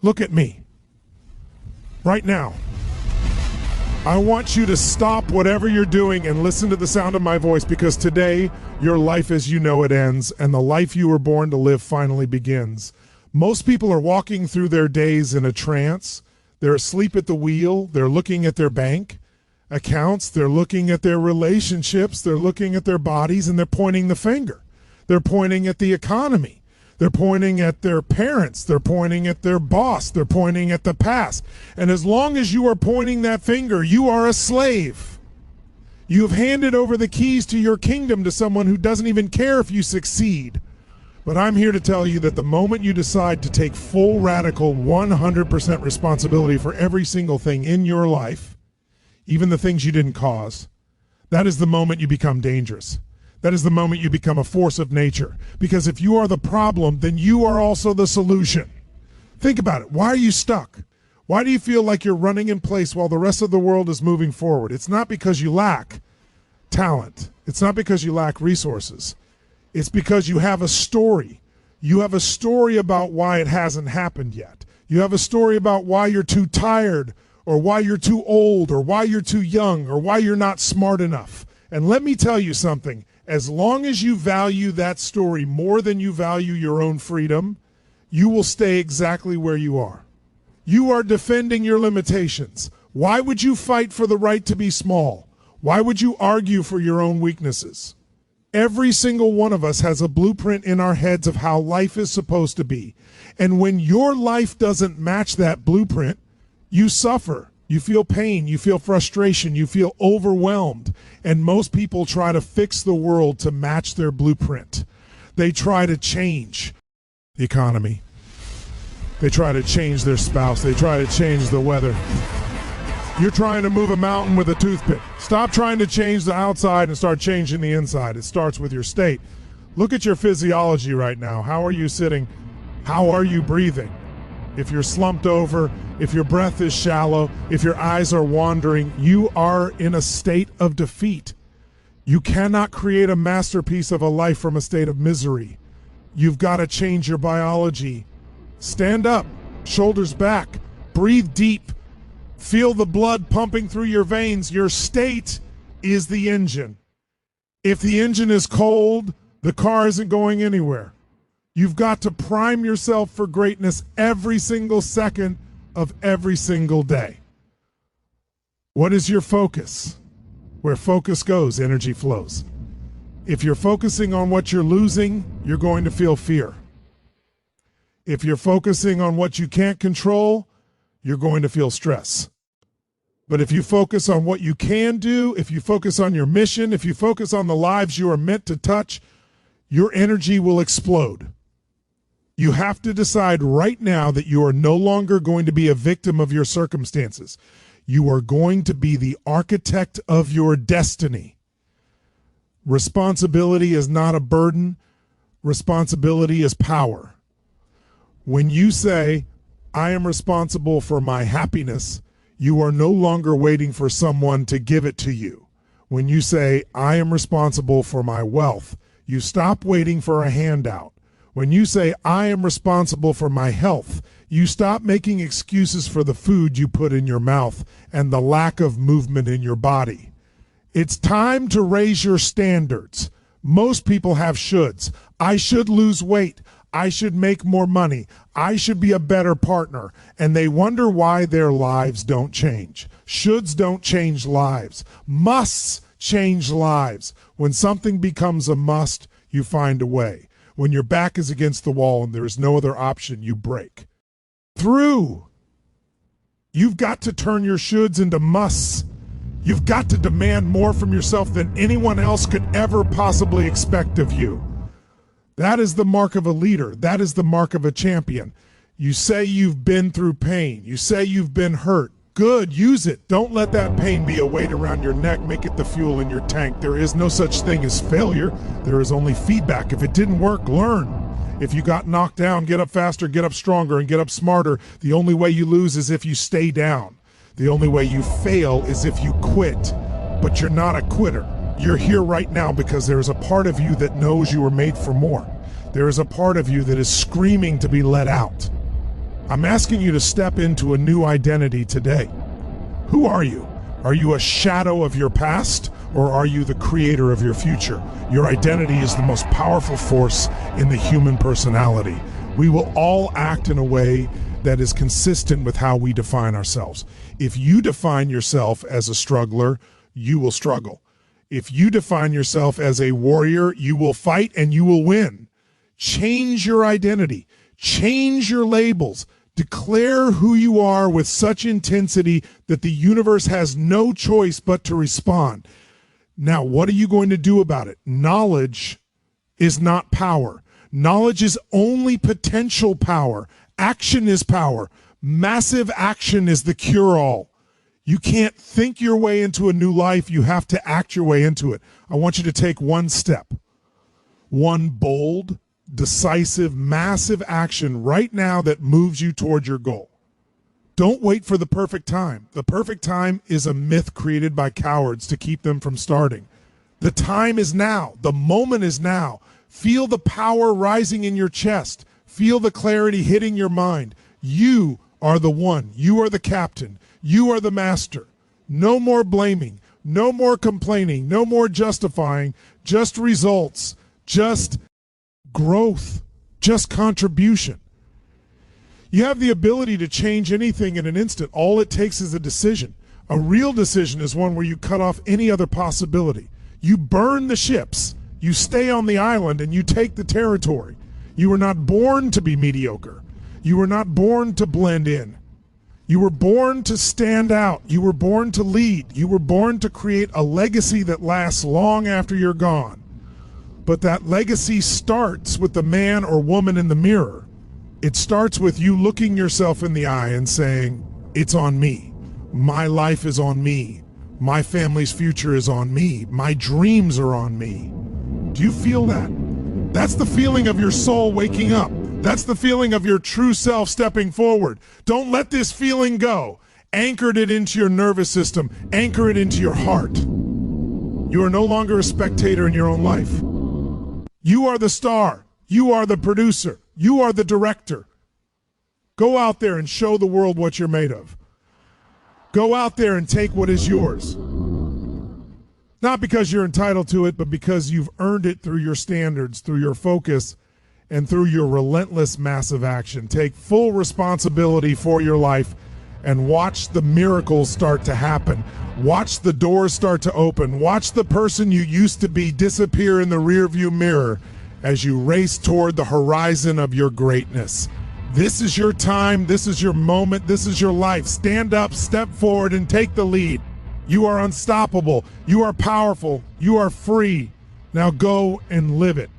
Look at me. Right now. I want you to stop whatever you're doing and listen to the sound of my voice, because today your life as you know it ends and the life you were born to live finally begins. Most people are walking through their days in a trance. They're asleep at the wheel. They're looking at their bank accounts. They're looking at their relationships. They're looking at their bodies, and they're pointing the finger. They're pointing at the economy. They're pointing at their parents. They're pointing at their boss. They're pointing at the past. And as long as you are pointing that finger, you are a slave. You have handed over the keys to your kingdom to someone who doesn't even care if you succeed. But I'm here to tell you that the moment you decide to take full, radical, 100% responsibility for every single thing in your life, even the things you didn't cause, that is the moment you become dangerous. That is the moment you become a force of nature. Because if you are the problem, then you are also the solution. Think about it. Why are you stuck? Why do you feel like you're running in place while the rest of the world is moving forward? It's not because you lack talent. It's not because you lack resources. It's because you have a story. You have a story about why it hasn't happened yet. You have a story about why you're too tired, or why you're too old, or why you're too young, or why you're not smart enough. And let me tell you something. As long as you value that story more than you value your own freedom, you will stay exactly where you are. You are defending your limitations. Why would you fight for the right to be small? Why would you argue for your own weaknesses? Every single one of us has a blueprint in our heads of how life is supposed to be. And when your life doesn't match that blueprint, you suffer. You feel pain, you feel frustration, you feel overwhelmed. And most people try to fix the world to match their blueprint. They try to change the economy. They try to change their spouse. They try to change the weather. You're trying to move a mountain with a toothpick. Stop trying to change the outside and start changing the inside. It starts with your state. Look at your physiology right now. How are you sitting? How are you breathing? If you're slumped over, if your breath is shallow, if your eyes are wandering, you are in a state of defeat. You cannot create a masterpiece of a life from a state of misery. You've got to change your biology. Stand up, shoulders back, breathe deep, feel the blood pumping through your veins. Your state is the engine. If the engine is cold, the car isn't going anywhere. You've got to prime yourself for greatness every single second of every single day. What is your focus? Where focus goes, energy flows. If you're focusing on what you're losing, you're going to feel fear. If you're focusing on what you can't control, you're going to feel stress. But if you focus on what you can do, if you focus on your mission, if you focus on the lives you are meant to touch, your energy will explode. You have to decide right now that you are no longer going to be a victim of your circumstances. You are going to be the architect of your destiny. Responsibility is not a burden. Responsibility is power. When you say, I am responsible for my happiness, you are no longer waiting for someone to give it to you. When you say, I am responsible for my wealth, you stop waiting for a handout. When you say, I am responsible for my health, you stop making excuses for the food you put in your mouth and the lack of movement in your body. It's time to raise your standards. Most people have shoulds. I should lose weight. I should make more money. I should be a better partner. And they wonder why their lives don't change. Shoulds don't change lives. Musts change lives. When something becomes a must, you find a way. When your back is against the wall and there is no other option, you break through. You've got to turn your shoulds into musts. You've got to demand more from yourself than anyone else could ever possibly expect of you. That is the mark of a leader. That is the mark of a champion. You say you've been through pain. You say you've been hurt. Good, use it. Don't let that pain be a weight around your neck. Make it the fuel in your tank. There is no such thing as failure. There is only feedback. If it didn't work, learn. If you got knocked down, get up faster, get up stronger, and get up smarter. The only way you lose is if you stay down. The only way you fail is if you quit. But you're not a quitter. You're here right now because there is a part of you that knows you were made for more. There is a part of you that is screaming to be let out. I'm asking you to step into a new identity today. Who are you? Are you a shadow of your past, or are you the creator of your future? Your identity is the most powerful force in the human personality. We will all act in a way that is consistent with how we define ourselves. If you define yourself as a struggler, you will struggle. If you define yourself as a warrior, you will fight and you will win. Change your identity. Change your labels. Declare who you are with such intensity that the universe has no choice but to respond. Now, what are you going to do about it? Knowledge is not power. Knowledge is only potential power. Action is power. Massive action is the cure-all. You can't think your way into a new life. You have to act your way into it. I want you to take one step, one bold, decisive, massive action right now that moves you toward your goal. Don't wait for the perfect time. The perfect time is a myth created by cowards to keep them from starting. The time is now. The moment is now. Feel the power rising in your chest. Feel the clarity hitting your mind. You are the one. You are the captain. You are the master. No more blaming. No more complaining. No more justifying. Just results. Just growth, just contribution. You have the ability to change anything in an instant. All it takes is a decision. A real decision is one where you cut off any other possibility. You burn the ships, you stay on the island, and you take the territory. You were not born to be mediocre. You were not born to blend in. You were born to stand out. You were born to lead. You were born to create a legacy that lasts long after you're gone. But that legacy starts with the man or woman in the mirror. It starts with you looking yourself in the eye and saying, it's on me. My life is on me. My family's future is on me. My dreams are on me. Do you feel that? That's the feeling of your soul waking up. That's the feeling of your true self stepping forward. Don't let this feeling go. Anchor it into your nervous system. Anchor it into your heart. You are no longer a spectator in your own life. You are the star. You are the producer. You are the director. Go out there and show the world what you're made of. Go out there and take what is yours. Not because you're entitled to it, but because you've earned it through your standards, through your focus, and through your relentless massive action. Take full responsibility for your life and watch the miracles start to happen. Watch the doors start to open. Watch the person you used to be disappear in the rearview mirror as you race toward the horizon of your greatness. This is your time. This is your moment. This is your life. Stand up, step forward, and take the lead. You are unstoppable. You are powerful. You are free. Now go and live it.